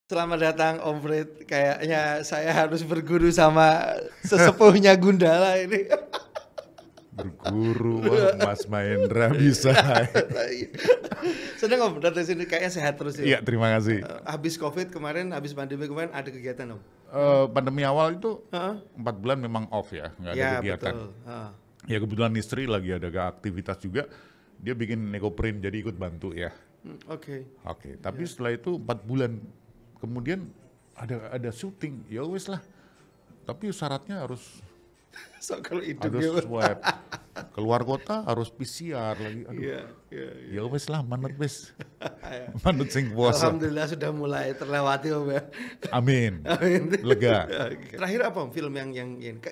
Selamat datang Om Fred, kayaknya saya harus berguru sama sesepuhnya Gundala ini. Berguru, wah Mas Mahendra bisa. Seneng Om, datang sini kayaknya sehat terus ya Iya, Om. terima kasih. Habis COVID kemarin, habis pandemi kemarin ada kegiatan Om? Pandemi awal itu Heeh. 4 bulan memang off ya, nggak ada Ya kegiatan. betul. Heeh. Ya kebetulan istri lagi ada aktivitas juga, dia bikin nekoprint jadi ikut bantu ya. Oke. Oke, tapi setelah itu 4 bulan kemudian ada syuting, ya wes lah. Tapi syaratnya harus So kalau hidup ya. swab. Keluar kota harus PCR lagi. Aduh, Iya, iya. ya wes lah, manut wes. Manut sing puasa. Alhamdulillah sudah mulai terlewati Om ya. Amin. Amin. Lega. Terakhir apa Om film yang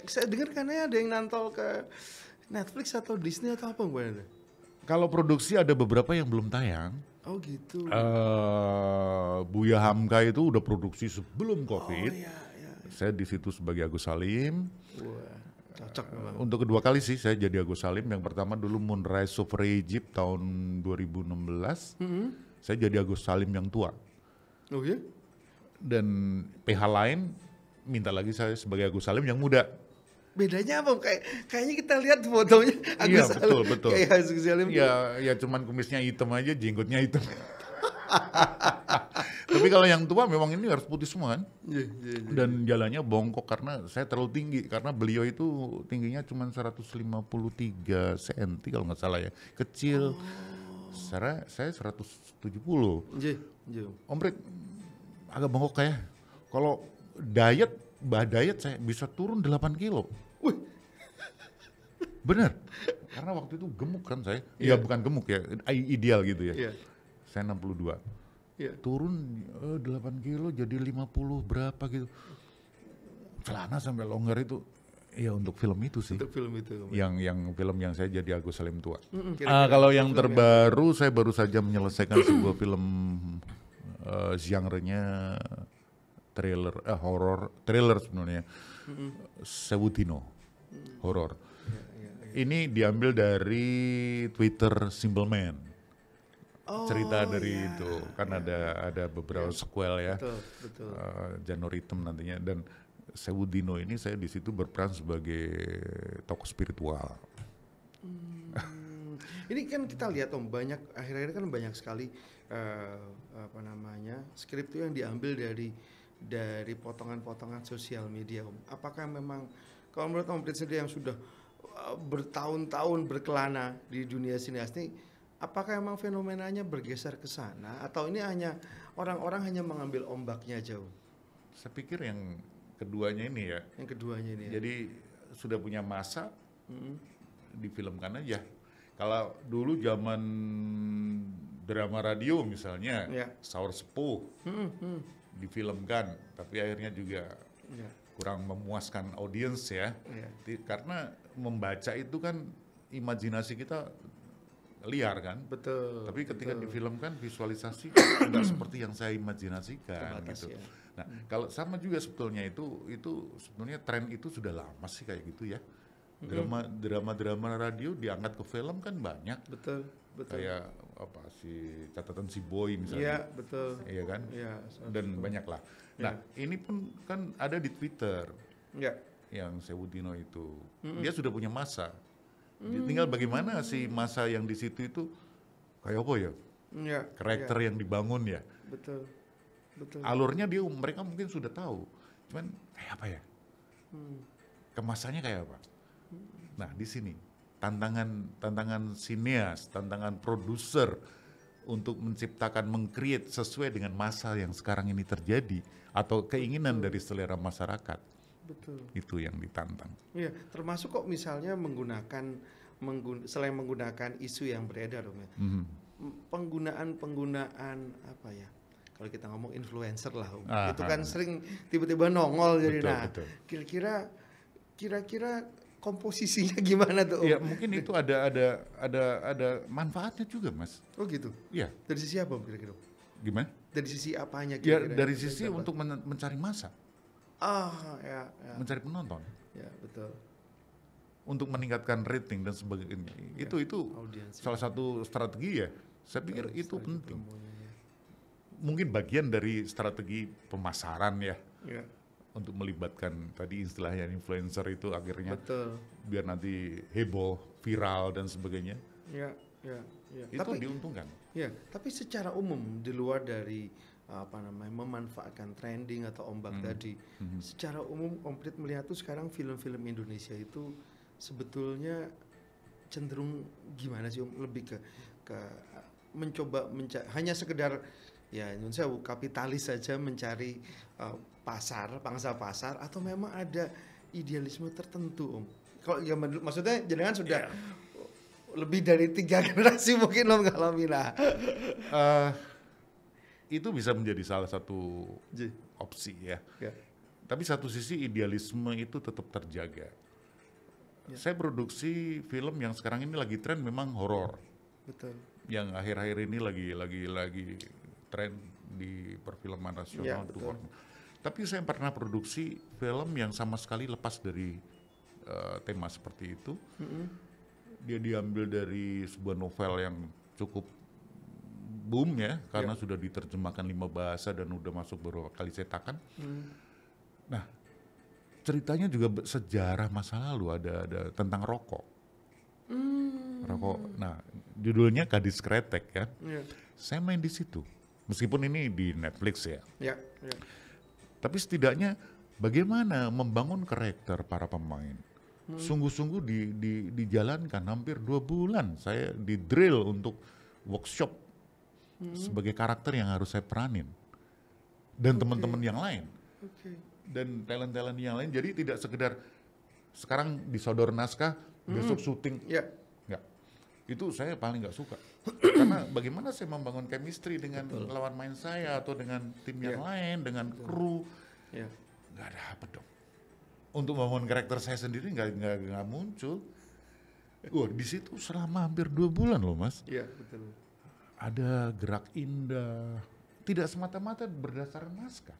saya dengar katanya ada yang nantol ke Netflix atau Disney atau apa Om? Kalau produksi ada beberapa yang belum tayang. Oh gitu. Buya Hamka itu udah produksi sebelum COVID. Oh iya, iya. Saya di situ sebagai Agus Salim. Wah, cocok memang. Untuk kedua kali sih saya jadi Agus Salim. Yang pertama dulu Moonrise Over Egypt tahun 2016. Saya jadi Agus Salim yang tua. Oh iya? Dan PH lain minta lagi saya sebagai Agus Salim yang muda. Bedanya apa? Kayaknya kita lihat fotonya Iya, Agus betul, Salim. betul. Kayak Agus Salim. Ya cuman kumisnya hitam aja, jenggotnya hitam. Tapi kalau yang tua memang ini harus putih semua kan. Iya, iya, iya. Dan jalannya bongkok karena saya terlalu tinggi. Karena beliau itu tingginya cuma 153 cm kalau nggak salah ya. Kecil. Saya 170. Iya, iya. Om Fred agak bongkok kayak. Kalau diet saya bisa turun 8 kilo. Wih, Bener. Karena waktu itu gemuk kan saya. Iya. Ya bukan gemuk ya, ideal gitu ya. iya. Saya 62. Iya. Turun 8 kilo jadi 50 berapa gitu. Celana sampai longgar itu ya untuk film itu sih. Untuk film itu. Yang film yang saya jadi Agus Salim tua. Kira-kira Kalau yang film terbaru saya baru saja menyelesaikan sebuah film genre-nya thriller sebenarnya. Sewudino, horor. Ini diambil dari Twitter Simple Man. Cerita dari itu kan ada beberapa sequel ya. Betul, betul. Janur Hitam nantinya, dan Sewudino ini saya di situ berperan sebagai tokoh spiritual. Ini kan kita lihat Om, banyak akhir-akhir kan banyak sekali skrip itu yang diambil dari potongan-potongan sosial media Om. Apakah memang kalau menurut Om Fred sendiri yang sudah bertahun-tahun berkelana di dunia sineas ini, apakah memang fenomenanya bergeser ke sana atau ini hanya orang-orang hanya mengambil ombaknya jauh? Saya pikir yang keduanya ini ya. Yang keduanya ini. Jadi sudah punya masa, difilmkan aja. Kalau dulu zaman drama radio misalnya, Ya. Saur Sepuh, difilmkan, tapi akhirnya juga Ya. kurang memuaskan audiens ya. Ya. Karena membaca itu kan imajinasi kita liar kan. Betul. Tapi ketika betul. difilmkan visualisasi tidak seperti yang saya imajinasikan Terbatas, gitu. ya. Nah, kalau sama juga sebetulnya itu sebenarnya tren itu sudah lama sih kayak gitu ya. Drama radio diangkat ke film kan banyak. Betul. Kayak apa catatan si Boy Iya, misalnya. betul. Iya kan? Iya. Dan banyak lah. Nah, ini pun kan ada di Twitter Ya. yang Sewudino itu. Dia sudah punya masa. Tinggal bagaimana si masa yang di situ itu kayak apa ya? Ya. Karakter yang dibangun ya. Betul. Betul. Alurnya mereka mungkin sudah tahu. Cuman kayak apa ya? Kemasannya kayak apa? Nah, di sini tantangan sineas, tantangan produser untuk menciptakan, mengcreate sesuai dengan masa yang sekarang ini terjadi atau keinginan dari selera masyarakat. Betul. Itu yang ditantang. Iya, termasuk kok misalnya selain menggunakan isu yang beredar, Om ya. Penggunaan apa ya? Kalau kita ngomong influencer lah, Om. Itu kan sering tiba-tiba nongol jadi. Betul, nah, betul. kira-kira komposisinya gimana tuh, Om? Ya, mungkin itu ada manfaatnya juga, Mas. Oh gitu. Iya. Dari sisi apa, Om, kira-kira? Gimana? Dari sisi apanya Ya, kira-kira? dari sisi untuk mencari masa, ya. mencari penonton, Ya, betul. untuk meningkatkan rating dan sebagainya. Itu Audiens. salah satu strategi ya. Saya pikir itu Strategi penting. promonya, ya. mungkin bagian dari strategi pemasaran ya, Ya, untuk melibatkan tadi istilahnya influencer itu akhirnya betul. biar nanti heboh, viral dan sebagainya. Ya, ya, ya. Itu diuntungkan. Ya, tapi secara umum di luar dari apa namanya memanfaatkan trending atau ombak tadi, secara umum Om Prit melihat tuh sekarang film-film Indonesia itu sebetulnya cenderung gimana sih Om? Lebih ke mencoba hanya sekedar ya Indonesia kapitalis saja mencari pasar, pangsa pasar, atau memang ada idealisme tertentu Om? Kalau ya maksudnya jenengan sudah lebih dari 3 generasi mungkin Om ngalamin lah. Itu bisa menjadi salah satu Ji. opsi ya. Ya. Tapi satu sisi idealisme itu tetap terjaga. Saya produksi film yang sekarang ini lagi tren memang horor. Betul. Yang akhir-akhir ini lagi tren di perfilman nasional. Ya, betul. Tapi saya pernah produksi film yang sama sekali lepas dari tema seperti itu. Dia diambil dari sebuah novel yang cukup boom ya, karena sudah diterjemahkan 5 bahasa dan udah masuk beberapa kali cetakan. Nah, ceritanya juga sejarah masa lalu, ada tentang rokok. Rokok. Nah, judulnya Gadis Kretek kan. Ya. Saya main di situ. Meskipun ini di Netflix ya. Ya, ya. Tapi setidaknya bagaimana membangun karakter para pemain. Sungguh-sungguh dijalankan hampir 2 bulan. Saya di drill untuk workshop sebagai karakter yang harus saya peranin. Dan teman-teman yang lain. Dan talent-talent yang lain. Jadi tidak sekedar sekarang disodor naskah, besok syuting. Ya. Enggak. Itu saya paling nggak suka. Karena bagaimana saya membangun chemistry dengan lawan main saya atau dengan tim yang lain, dengan kru. Ya. Nggak dapet dong. Untuk membangun karakter saya sendiri nggak muncul. Di situ selama hampir 2 bulan loh Mas. Iya, betul. Ada gerak indah. Tidak semata-mata berdasarkan naskah.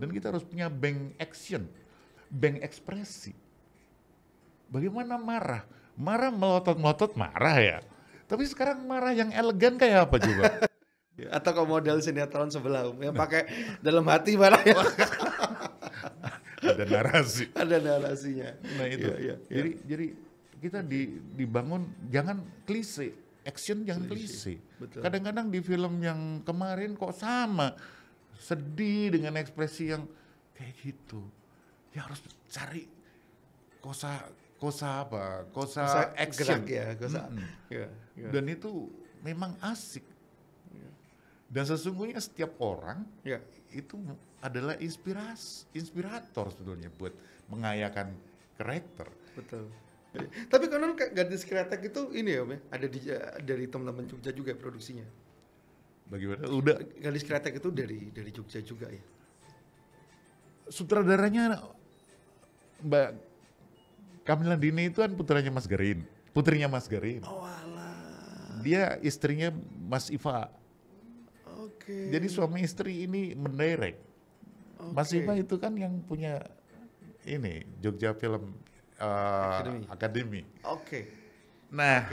Dan kita harus punya bank action, bank ekspresi. Bagaimana marah? Marah melotot-melotot marah ya. Tapi sekarang marah yang elegan kayak apa coba? Atau kalau model sinetron sebelah yang pakai dalam hati marah ya. Ada narasi. Ada narasinya. Nah itu. Iya. Jadi kita dibangun jangan klise, action jangan klise. Betul. Kadang-kadang di film yang kemarin kok sama, sedih dengan ekspresi yang kayak gitu. Ya harus cari kosa action. Gerak ya, kosa. Ya. Dan itu memang asik. Dan sesungguhnya setiap orang itu adalah inspirator sebetulnya buat mengayakan karakter. Betul. Tapi konon Gadis Kretek itu ini ya, ada dari teman-teman Jogja juga produksinya. Bagaimana? Udah Gadis Kretek itu dari Jogja juga ya. Sutradaranya Mbak Kamila Dini itu kan putrinya Mas Garin. Oh alah. Dia istrinya Mas Iva. Oke. Jadi suami istri ini mendirect. Mas Iva itu kan yang punya ini Jogja Film Academy. Oke. Nah,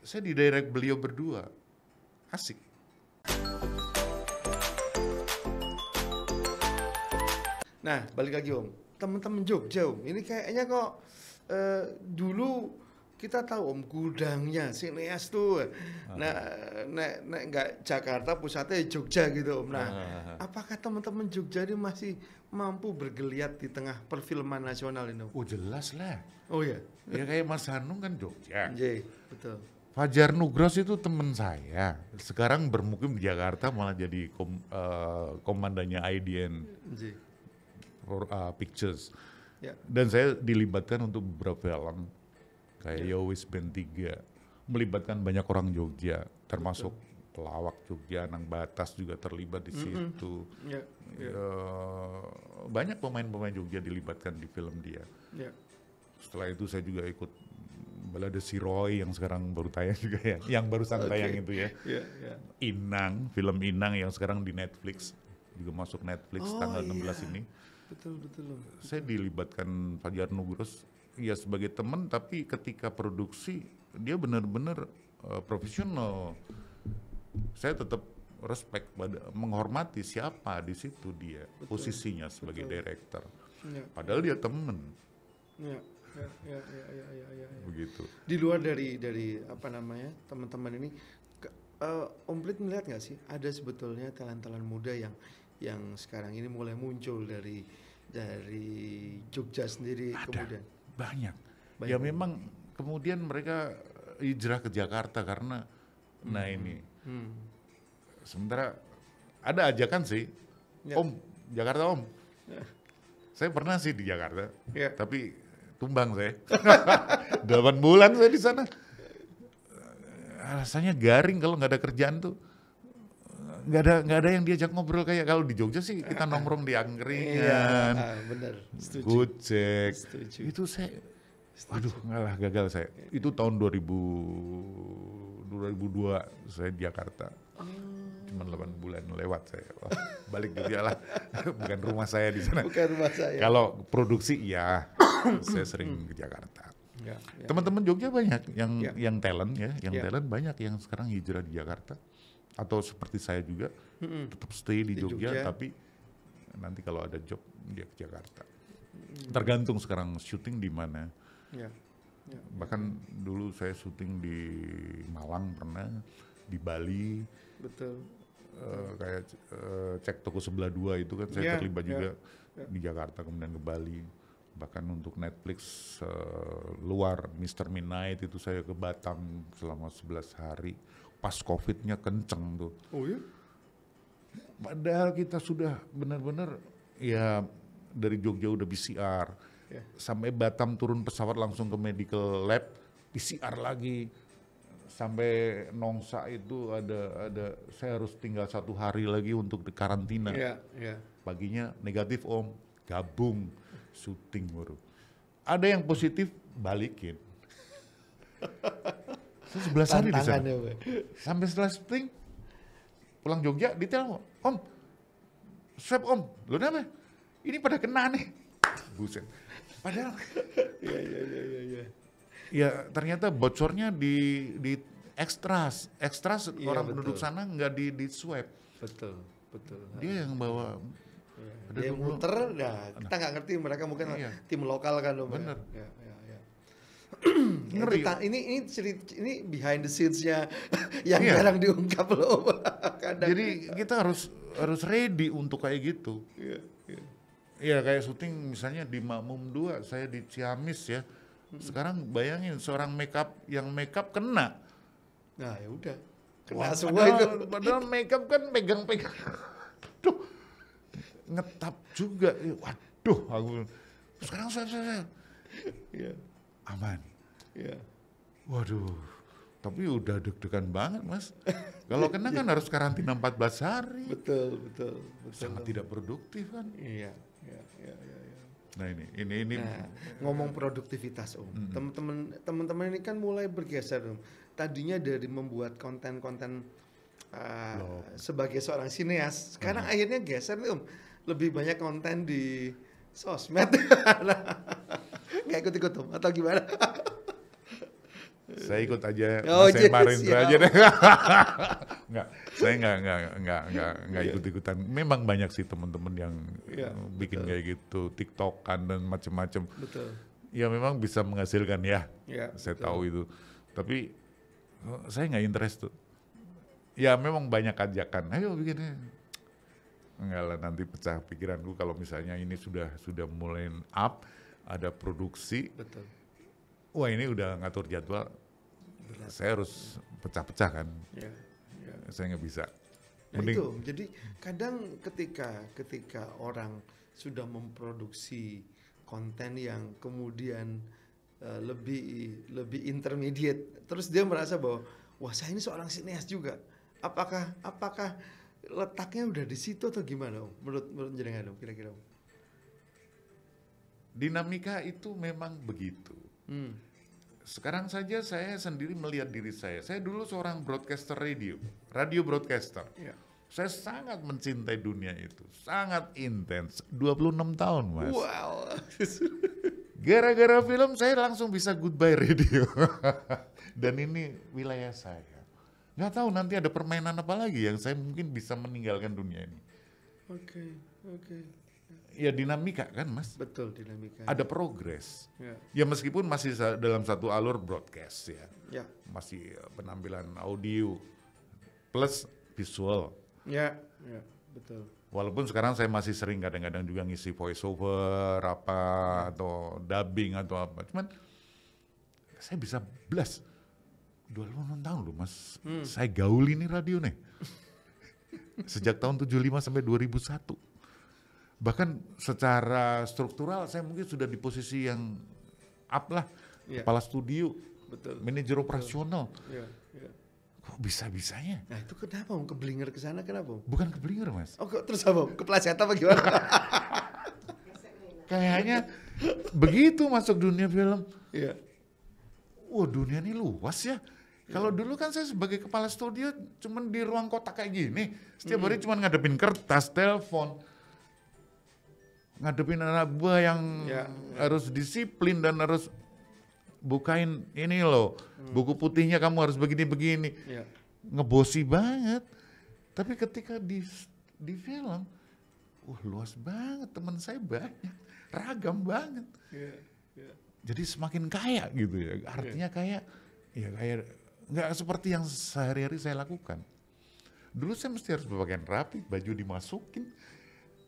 saya didirect beliau berdua. Asik. Nah, balik lagi Om. Teman-teman Jogja Om, ini kayaknya kok dulu kita tahu Om gudangnya sineas tuh. Nah, nek nggak Jakarta pusatnya Jogja gitu Om. Nah, apakah teman-teman Jogja ini masih mampu bergeliat di tengah perfilman nasional ini Om? Oh jelas lah. Oh ya. Ya kayak Mas Hanung kan Jogja. Iya, betul. Fajar Nugros itu teman saya. Sekarang bermukim di Jakarta malah jadi komandannya IDN Pictures. Ya. Dan saya dilibatkan untuk beberapa film kayak Yowis Band 3, melibatkan banyak orang Jogja, termasuk pelawak Jogja, Anang Batas juga terlibat di situ. Banyak pemain-pemain Jogja dilibatkan di film dia. Setelah itu saya juga ikut Balada Si Roy yang sekarang baru tayang juga ya, yang barusan tayang itu ya. Inang, film Inang yang sekarang di Netflix, juga masuk Netflix tanggal 16 ini. Betul. Saya dilibatkan Fajar Nugros ya sebagai teman, tapi ketika produksi dia benar-benar profesional. Saya tetap respect pada, menghormati siapa di situ dia, posisinya sebagai director. Ya. Padahal dia temen. Ya. Begitu. Di luar dari apa namanya teman-teman ini, Om Prit melihat nggak sih ada sebetulnya talent-talent muda yang sekarang ini mulai muncul dari Jogja sendiri. Ada, kemudian banyak. Ya memang kemudian mereka hijrah ke Jakarta karena nah ini. Sementara ada ajakan sih, Ya. Om, Jakarta Om. Saya pernah sih di Jakarta, Ya. tapi tumbang saya. 8 bulan saya di sana. Rasanya garing kalau nggak ada kerjaan tuh. Nggak ada yang diajak ngobrol kayak kalau di Jogja sih kita nongkrong di angkringan, benar, setuju. gojek. Setuju. Itu saya, waduh ngalah gagal saya. Itu tahun 2002 saya di Jakarta. Cuma 8 bulan lewat saya. Wah, balik Jogja lah. Bukan rumah saya di sana. Bukan rumah saya. Kalau produksi ya, saya sering ke Jakarta. Ya. Teman-teman Jogja banyak Ya. yang talent ya, yang Ya. talent banyak yang sekarang hijrah di Jakarta. Atau seperti saya juga tetap stay di Jogja, tapi nanti kalau ada job dia ke Jakarta. Tergantung sekarang syuting di mana. Ya. Bahkan dulu saya syuting di Malang pernah, di Bali. Betul. Kayak cek toko sebelah 2 itu kan saya Ya, terlibat ya, juga di Jakarta kemudian ke Bali. Bahkan untuk Netflix luar Mr. Midnight itu saya ke Batam selama 11 hari. Pas COVID-nya kenceng tuh. Oh ya? Padahal kita sudah benar-benar ya dari Jogja udah PCR. Ya. Sampai Batam turun pesawat langsung ke medical lab, PCR lagi. Sampai Nongsa itu ada saya harus tinggal 1 hari lagi untuk di karantina. Ya. Paginya negatif Om, gabung syuting baru. Ada yang positif balikin. Saya 11 hari di sana. Tantangannya, Pak. Sampai setelah syuting pulang Jogja ditelepon, Om, swab Om, lo kenapa? Ini pada kena nih. Buset. Padahal Iya. ya ternyata bocornya di ekstras Iya, orang betul. penduduk sana nggak di swab. Betul. Dia yang bawa. Ada Dia dulu- muter, kita nggak ngerti, mereka mungkin Iya. tim lokal kan, Om. Bener. Ya. Ngeri. Ini behind the scenes-nya yang Iya. jarang diungkap loh. Kadang. Jadi kita harus ready untuk kayak gitu. Iya. Iya kayak syuting misalnya di Makmum 2, saya di Ciamis ya. Sekarang bayangin seorang yang makeup kena. Nah ya udah, kena Wah, semua itu. padahal makeup kan pegang-pegang. Duh, ngetap juga. Waduh, aku sekarang saya Iya. aman. Iya. Waduh, tapi udah deg-degan banget Mas. Kalau kena kan harus karantina 14 hari. Betul. Sangat tidak produktif kan. Iya. Nah ini. Nah, ngomong produktivitas Om, teman-teman ini kan mulai bergeser Om. Tadinya dari membuat konten-konten sebagai seorang sineas, sekarang akhirnya geser nih Om, lebih banyak konten di sosmed. Nggak ikut-ikut Om atau gimana? Saya ikut aja, Oh, Mas jadi Marindra siap. aja deh. Enggak, saya enggak ikut-ikutan. Memang banyak sih teman-teman yang Iya, bikin kayak gitu, TikTokan dan macam-macam. Betul. Ya memang bisa menghasilkan ya. Ya, Saya betul. tahu itu. Tapi saya nggak interest tuh. Ya memang banyak ajakan. Ayo bikin. Enggak lah, nanti pecah pikiranku kalau misalnya ini sudah mulai up, ada produksi. Betul. Wah ini udah ngatur jadwal. Saya harus pecah-pecah kan. Ya. Saya nggak bisa. Nah Mending itu, jadi kadang ketika orang sudah memproduksi konten yang kemudian lebih intermediate, terus dia merasa bahwa wah saya ini seorang sineas juga. Apakah letaknya udah di situ atau gimana Om? Menurut jenengan Om, kira-kira Om? dinamika itu memang begitu. Sekarang saja saya sendiri melihat diri saya. Saya dulu seorang broadcaster radio broadcaster. Ya. Saya sangat mencintai dunia itu, sangat intens. 26 tahun Mas. Wow. Gara-gara film saya langsung bisa goodbye radio. Dan ini wilayah saya. Nggak tahu nanti ada permainan apa lagi yang saya mungkin bisa meninggalkan dunia ini. Oke. Ya dinamika kan Mas, Betul, dinamika. ada progres. Ya. Ya meskipun masih dalam satu alur broadcast ya, Ya. masih penampilan audio plus visual. Ya, betul. Walaupun sekarang saya masih sering kadang-kadang juga ngisi voice over apa atau dubbing atau apa. Cuman saya bisa blast 26 tahun loh Mas. Saya gaul ini radio nih. Sejak tahun 75 sampai 2001. Bahkan secara struktural saya mungkin sudah di posisi yang up lah. Ya. Kepala studio, Betul. manajer operasional. Ya. Kok bisa-bisanya? Nah itu kenapa Om? Keblinger ke sana kenapa Om? Bukan keblinger Mas. Oh kok terus apa Om? Kepleset apa gimana? Kayaknya begitu masuk dunia film. Iya. Wah dunia ini luas ya. Kalau dulu kan saya sebagai kepala studio cuman di ruang kotak kayak gini. Setiap hari cuman ngadepin kertas, telepon. Ngadepin anak buah yang harus disiplin dan harus bukain ini loh. Buku putihnya kamu harus begini-begini. Iya. Ngebosi banget. Tapi ketika di film, wah luas banget, teman saya banyak. Ragam banget. Iya. Jadi semakin kaya gitu ya. Artinya kayak nggak seperti yang sehari-hari saya lakukan. Dulu saya mesti harus berpakaian rapi, baju dimasukin.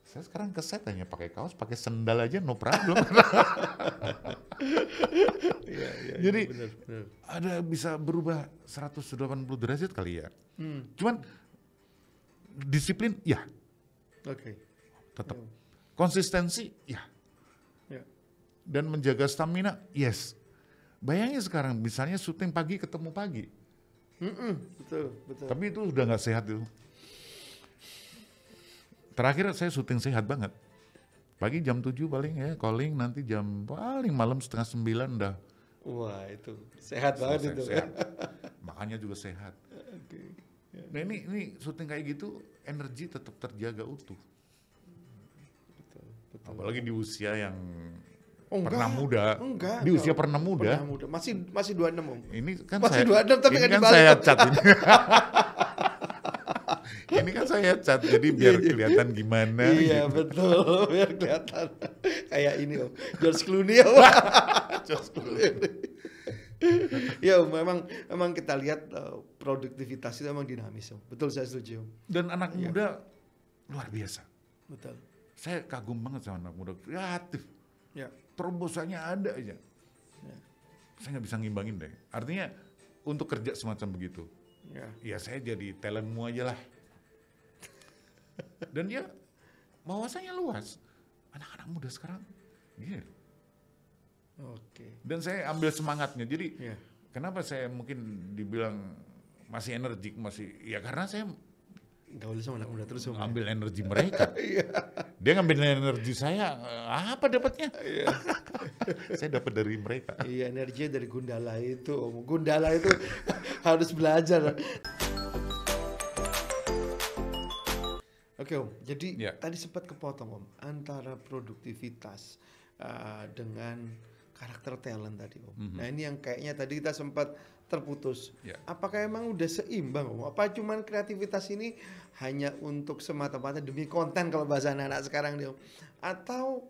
Saya sekarang ke set hanya pakai kaos, pakai sendal aja no problem. Iya, Jadi benar. ada bisa berubah 180 derajat kali ya. Cuman disiplin ya Oke. tetap. Konsistensi ya. Ya. Dan menjaga stamina yes. Bayangin sekarang misalnya syuting pagi ketemu pagi. Betul. Tapi itu udah nggak sehat itu. Terakhir saya syuting sehat banget. Pagi jam 7 paling ya, calling nanti jam paling malam 8:30 udah. Wah itu sehat banget itu. Sehat. Makanya juga sehat. Oke. Nah ini syuting kayak gitu energi tetap terjaga utuh. Betul. Apalagi di usia yang Oh, pernah enggak. muda. Enggak. Di usia pernah muda. Pernah muda. Masih 26 Om. Ini kan Masih saya 26 tapi ini nggak kan dibalik. saya cat ini. Ini kan saya cat jadi biar kelihatan gimana. Iya gitu. betul. Biar kelihatan. Kayak ini Om. George Clooney Om. George Clooney. Ya Om, memang kita lihat produktivitas itu memang dinamis Om. Betul saya setuju Om. Dan anak muda luar biasa. Betul. Saya kagum banget sama anak muda kreatif. Ya. Terobosannya ada aja. Saya nggak bisa ngimbangin deh. Artinya untuk kerja semacam begitu, ya saya jadi talentmu aja lah. Dan dia wawasannya luas. Anak-anak muda sekarang, gitu. Oke. Dan saya ambil semangatnya. Jadi kenapa saya mungkin dibilang masih energik, ya karena saya Gaul sama anak muda terus Om. ambil energi mereka. Dia ngambil energi saya, apa dapatnya? Saya dapat dari mereka. Iya, energinya dari Gundala itu Om. Gundala itu harus belajar. Oke Om, jadi tadi sempat kepotong Om antara produktivitas dengan karakter talent tadi Om. Nah ini yang kayaknya tadi kita sempat terputus. Apakah emang udah seimbang Om? Apa cuman kreativitas ini hanya untuk semata-mata demi konten kalau bahasa anak-anak sekarang nih Om? Atau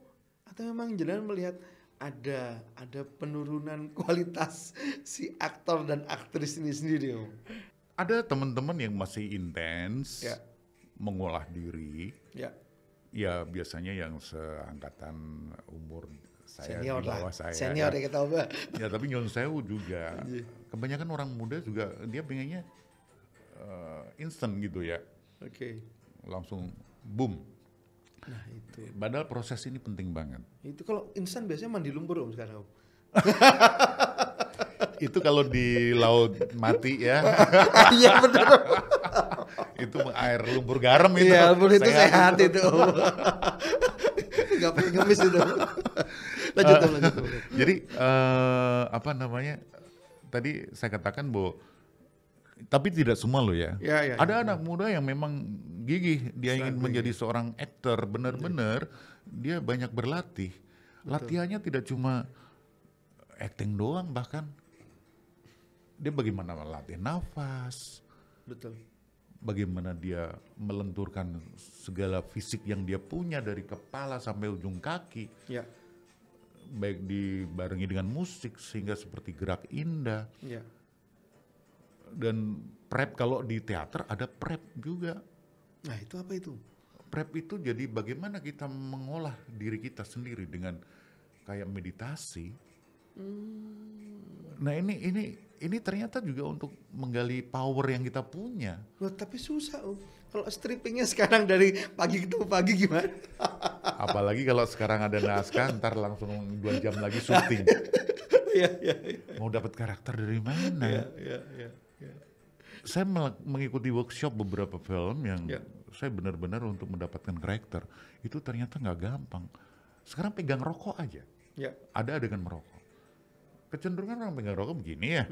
memang jenengan melihat ada penurunan kualitas si aktor dan aktris ini sendiri Om? Ada teman-teman yang masih intens mengolah diri. Ya biasanya yang seangkatan umur saya senior di bawah lah. saya. Senior ya kita ubah. Ya tapi nyun sewu juga. Kebanyakan orang muda juga dia pengennya instan gitu ya. Oke. Langsung boom. Nah itu. Padahal proses ini penting banget. Itu kalau instan biasanya mandi lumpur Om sekarang Om. Itu kalau di laut mati ya. Iya benar. Itu air lumpur garam itu. Iya lumpur itu sehat itu Om. Gak pengen ngemis itu. Lanjut Om. Jadi apa namanya? Tadi saya katakan bahwa tapi tidak semua loh ya. Ada anak muda yang memang gigih, dia ingin menjadi seorang aktor, benar-benar dia banyak berlatih. Latihannya tidak cuma acting doang, bahkan dia bagaimana melatih nafas, Betul. Bagaimana dia melenturkan segala fisik yang dia punya dari kepala sampai ujung kaki, Ya. baik dibarengi dengan musik sehingga seperti gerak indah. Ya. Dan prep, kalau di teater ada prep juga. Nah, itu apa itu? Prep itu jadi bagaimana kita mengolah diri kita sendiri dengan kayak meditasi. Nah ini ternyata juga untuk menggali power yang kita punya. Loh, tapi susah Om. Kalau strippingnya sekarang dari pagi ke pagi gimana? Apalagi kalau sekarang ada naskah, ntar langsung 2 jam lagi syuting. Iya, iya, iya. Mau dapat karakter dari mana? Iya, iya, iya. Saya mengikuti workshop beberapa film yang Ya. saya benar-benar untuk mendapatkan karakter. Itu ternyata nggak gampang. Sekarang pegang rokok aja. Ya. Ada adegan merokok. Kecenderungan orang pegang rokok begini ya.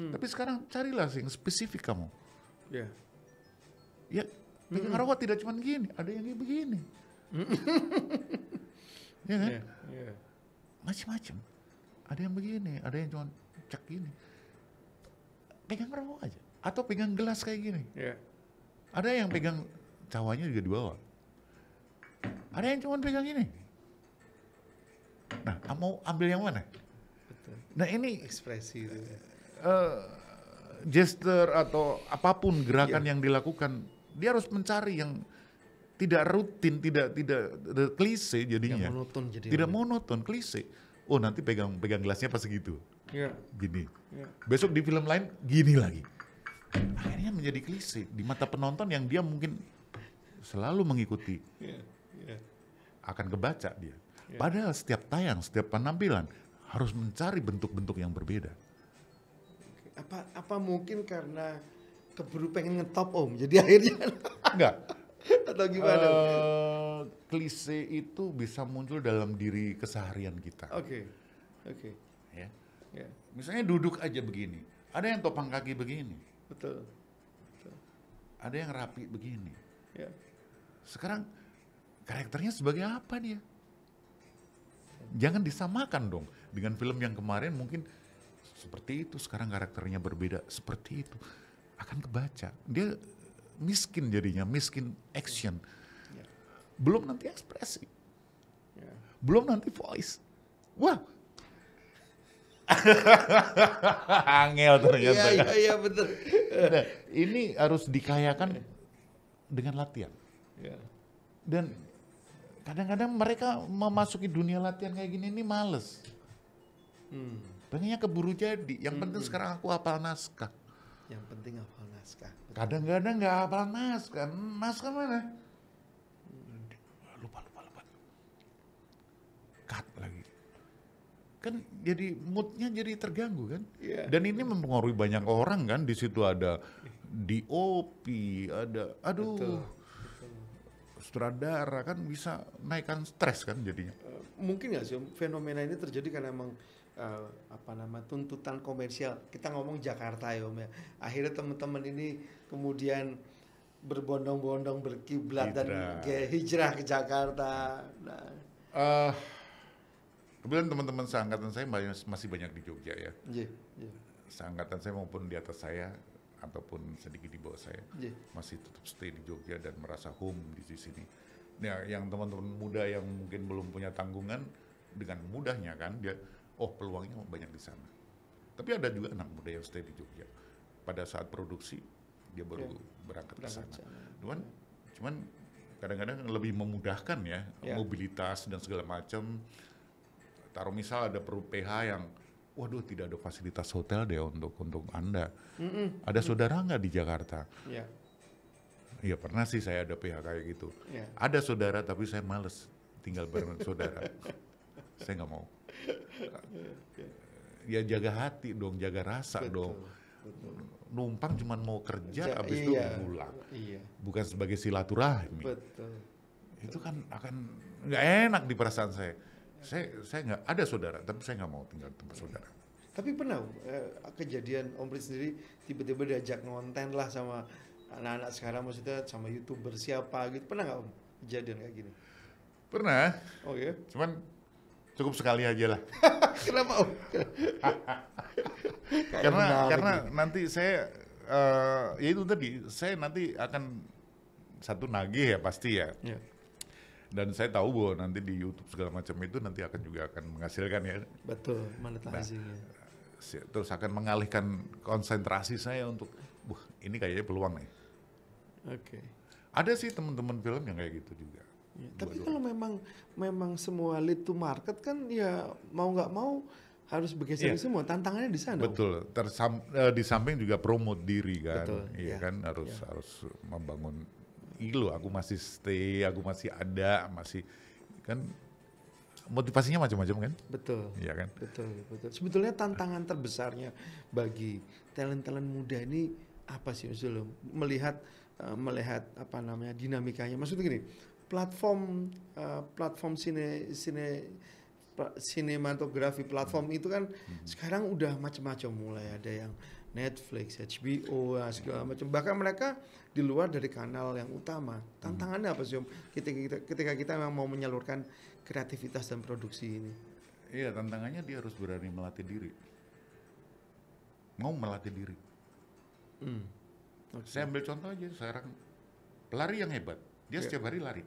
Tapi sekarang carilah yang spesifik kamu. Ya. Ya, pegang rokok tidak cuma gini, ada yang kayak begini. Ya kan? Ya. Ya. Macam-macam. Ada yang begini, ada yang cuma cek gini. Pegang rokok aja. Atau pegang gelas kayak gini. Ya. Ada yang pegang cawanya juga di bawah. Ada yang cuma pegang gini. Nah, mau ambil yang mana? Betul. Nah ini Ekspresi itu. gesture atau apapun gerakan yang dilakukan, dia harus mencari yang tidak rutin, tidak klise jadinya. Yang monoton jadi. Tidak monoton, klise. Oh nanti pegang gelasnya pas segitu, Ya. gini. Ya. Besok di film lain gini lagi. Akhirnya menjadi klise di mata penonton yang dia mungkin selalu mengikuti. Ya. Ya. Akan kebaca dia. Padahal setiap tayang, setiap penampilan harus mencari bentuk-bentuk yang berbeda. Apa mungkin karena keburu pengen ngetop Om, jadi akhirnya Enggak. atau gimana? Klise itu bisa muncul dalam diri keseharian kita. Oke. Oke. Ya. Ya. Misalnya duduk aja begini. Ada yang topang kaki begini. Betul. Ada yang rapi begini. Ya. Sekarang karakternya sebagai apa dia? Jangan disamakan dong dengan film yang kemarin mungkin seperti itu, sekarang karakternya berbeda seperti itu. Akan kebaca. Dia miskin jadinya, miskin action. Ya. Belum nanti ekspresi. Ya. Belum nanti voice. Wah. Angel ternyata. Iya, iya, betul. Nah, ini harus dikayakan dengan latihan. Ya. Dan kadang-kadang mereka memasuki dunia latihan kayak gini ini males. Pengennya keburu jadi. Yang penting sekarang aku hafal naskah. Yang penting hafal naskah. Kadang-kadang nggak hafal naskah. Naskah mana? Lupa. Cut lagi. Kan jadi moodnya jadi terganggu kan. Iya. Dan ini mempengaruhi banyak orang kan. Di situ ada DOP, ada Betul. sutradara kan bisa naikkan stres kan jadinya. Mungkin nggak sih Om, fenomena ini terjadi karena emang tuntutan komersial. Kita ngomong Jakarta ya Om ya. Akhirnya teman-teman ini kemudian berbondong-bondong berkiblat dan hijrah ke Jakarta. Nah, Kemudian teman-teman seangkatan saya masih banyak di Jogja ya. iya. Seangkatan saya maupun di atas saya ataupun sedikit di bawah saya Iya. masih tetap stay di Jogja dan merasa home di sini. Nah, yang teman-teman muda yang mungkin belum punya tanggungan dengan mudahnya kan dia, peluangnya banyak di sana. Tapi ada juga anak muda yang stay di Jogja. Pada saat produksi dia baru berangkat ke sana. Cuman kadang-kadang lebih memudahkan ya, mobilitas dan segala macam. Taruh misal ada PH yang, waduh tidak ada fasilitas hotel deh untuk Anda. Ada saudara nggak di Jakarta? Iya. Iya pernah sih saya ada PH kayak gitu. Ya. Ada saudara tapi saya males tinggal bareng saudara. Saya nggak mau. Ya jaga hati dong, jaga rasa dong. Betul. Numpang cuman mau kerja habis itu pulang. Iya. Bukan sebagai silaturahmi. Betul. Itu kan akan nggak enak di perasaan saya. Saya nggak ada saudara, tapi saya nggak mau tinggal di tempat saudara. Tapi pernah kejadian Om Prit sendiri tiba-tiba diajak ngonten lah sama anak-anak sekarang, maksudnya sama YouTuber siapa gitu, pernah nggak Om kejadian kayak gini? Pernah. Oh ya? Cuman cukup sekali aja lah. Kenapa Om? Karena nanti saya ya itu tadi, saya nanti akan satu nagih ya pasti ya. Ya, Dan saya tahu bahwa nanti di YouTube segala macam itu nanti juga akan menghasilkan ya. betul, monetizing-nya. Terus akan mengalihkan konsentrasi saya untuk, ini kayaknya peluang nih. Oke. Ada sih teman-teman film yang kayak gitu juga. Ya, tapi kalau memang semua lead to market kan ya mau nggak mau harus bergeser Iya. semua. Tantangannya di sana. Om. Betul. Di samping juga promote diri kan. Betul, Iya ya. kan harus membangun lo aku masih stay, aku masih ada, masih kan motivasinya macam-macam kan? Betul. Iya kan? Betul. Sebetulnya tantangan terbesarnya bagi talent-talent muda ini apa sih Usul? Melihat apa namanya dinamikanya. Maksudnya gini, platform sinematografi platform itu kan sekarang udah macam-macam, mulai ada yang Netflix, HBO, segala macam. Bahkan mereka di luar dari kanal yang utama. Tantangannya apa sih Om? Ketika kita memang mau menyalurkan kreativitas dan produksi ini. Iya, tantangannya dia harus berani melatih diri. Mau melatih diri. Okay. Saya ambil contoh aja sekarang pelari yang hebat, dia setiap hari lari.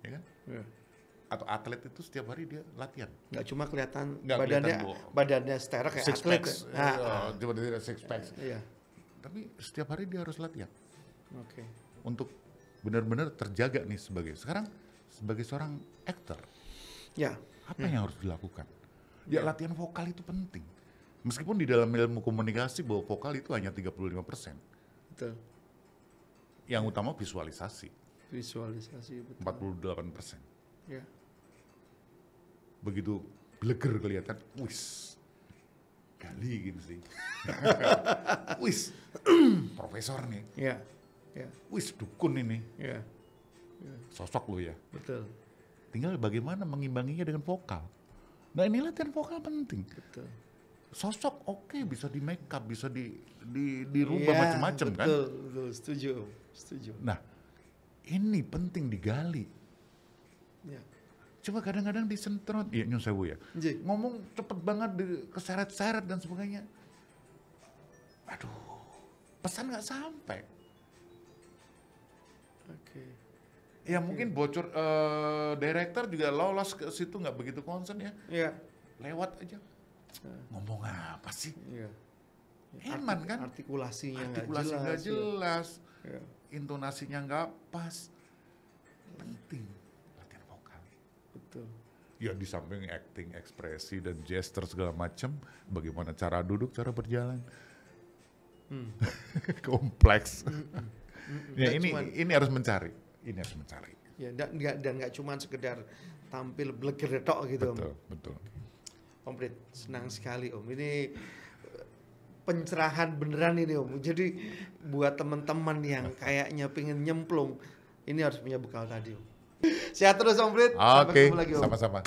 Ya kan? Yeah. Atau atlet itu setiap hari dia latihan. Nggak cuma kelihatan Nggak badannya setara kayak six atlet. packs, cuma dia six packs. Iya. Tapi setiap hari dia harus latihan. Oke. Untuk benar-benar terjaga nih sebagai seorang aktor. Ya. Apa yang harus dilakukan? Ya latihan vokal itu penting. Meskipun di dalam ilmu komunikasi bahwa vokal itu hanya 35%. Betul. Yang utama visualisasi. Visualisasi betul. 48%. Ya. Begitu bleger kelihatan, wis gali gitu sih. Wis profesor nih. Ya. Ya. Wis dukun ini. Ya. Sosok lo ya. Betul. Tinggal bagaimana mengimbanginya dengan vokal. Nah ini latihan vokal penting. Betul. Sosok oke, bisa di make up, bisa dirubah macam-macam kan. Betul, setuju. Nah, ini penting digali. Ya. Coba kadang-kadang disentrot, ya nyun sewu ya. Nggih. Ngomong cepet banget keseret-seret dan sebagainya. Aduh, pesan nggak sampai. Oke. Ya mungkin bocor, director juga lolos ke situ nggak begitu concern ya. Ya. Lewat aja. Ngomong apa sih? Iya. Eman kan? Artikulasinya nggak Nggak jelas. Ya. Intonasinya nggak pas. Penting latihan vokal. Betul. Ya di samping acting, ekspresi dan gesture segala macam, bagaimana cara duduk, cara berjalan. Kompleks. Ya ini harus mencari. Ini harus mencari. Ya, dan nggak cuma sekedar tampil bleger tok gitu. Betul. Om Prit, senang sekali Om. Ini pencerahan beneran ini Om. Jadi buat teman-teman yang kayaknya pengen nyemplung, ini harus punya bekal tadi Om. Sehat terus Om Prit. Sampai Oke, ketemu lagi Om. sama-sama.